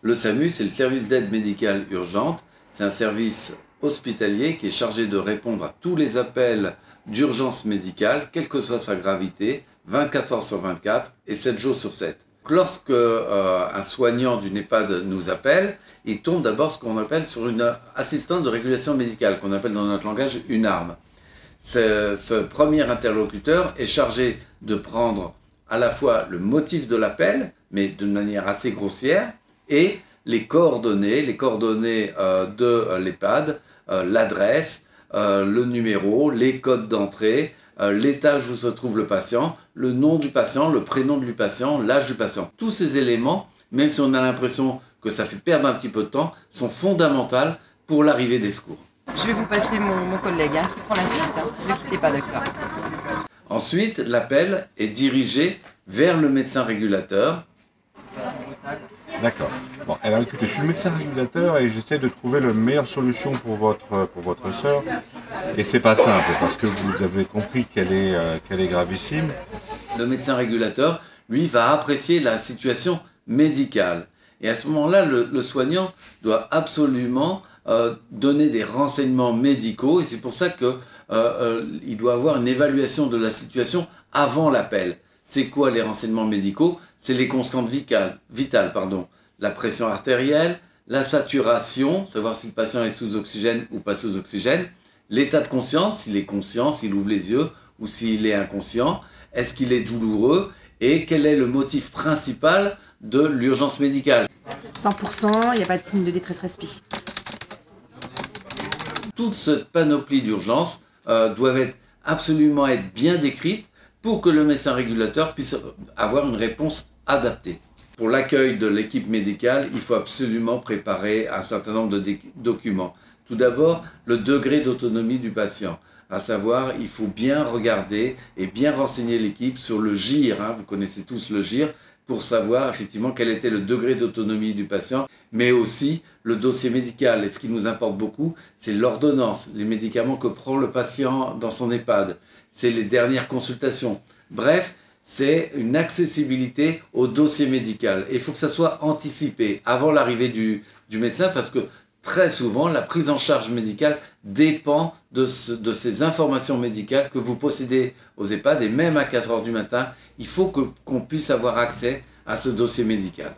Le SAMU, c'est le service d'aide médicale urgente. C'est un service hospitalier qui est chargé de répondre à tous les appels d'urgence médicale, quelle que soit sa gravité, 24 heures sur 24 et 7 jours sur 7. Lorsque un soignant d'une EHPAD nous appelle, il tombe d'abord ce qu'on appelle sur une assistante de régulation médicale, qu'on appelle dans notre langage une ARM. Ce premier interlocuteur est chargé de prendre à la fois le motif de l'appel, mais d'une manière assez grossière, et les coordonnées de l'EHPAD, l'adresse, le numéro, les codes d'entrée, l'étage où se trouve le patient, le nom du patient, le prénom du patient, l'âge du patient. Tous ces éléments, même si on a l'impression que ça fait perdre un petit peu de temps, sont fondamentaux pour l'arrivée des secours. Je vais vous passer mon collègue qui prend la suite. Ne quittez pas, docteur. Ensuite, l'appel est dirigé vers le médecin régulateur. D'accord. Bon, alors écoutez, je suis médecin régulateur et j'essaie de trouver la meilleure solution pour votre sœur. Et c'est pas simple parce que vous avez compris qu'elle est gravissime. Le médecin régulateur, lui, va apprécier la situation médicale. Et à ce moment-là, le soignant doit absolument donner des renseignements médicaux. Et c'est pour ça qu'il doit avoir une évaluation de la situation avant l'appel. C'est quoi les renseignements médicaux? C'est les constantes vitales, la pression artérielle, la saturation, savoir si le patient est sous oxygène ou pas sous oxygène, l'état de conscience, s'il est conscient, s'il ouvre les yeux ou s'il est inconscient, est-ce qu'il est douloureux et quel est le motif principal de l'urgence médicale. 100%, il n'y a pas de signe de détresse respi. Toute cette panoplie d'urgences doivent absolument être bien décrites pour que le médecin régulateur puisse avoir une réponse adaptée. Pour l'accueil de l'équipe médicale, il faut absolument préparer un certain nombre de documents. Tout d'abord, le degré d'autonomie du patient. À savoir, il faut bien regarder et bien renseigner l'équipe sur le GIR. Vous connaissez tous le GIR, pour savoir effectivement quel était le degré d'autonomie du patient, mais aussi le dossier médical. Et ce qui nous importe beaucoup, c'est l'ordonnance, les médicaments que prend le patient dans son EHPAD, c'est les dernières consultations. Bref, c'est une accessibilité au dossier médical. Et il faut que ça soit anticipé avant l'arrivée du médecin parce que très souvent, la prise en charge médicale dépend de ces informations médicales que vous possédez aux EHPAD et même à 4 heures du matin, il faut qu'on puisse avoir accès à ce dossier médical.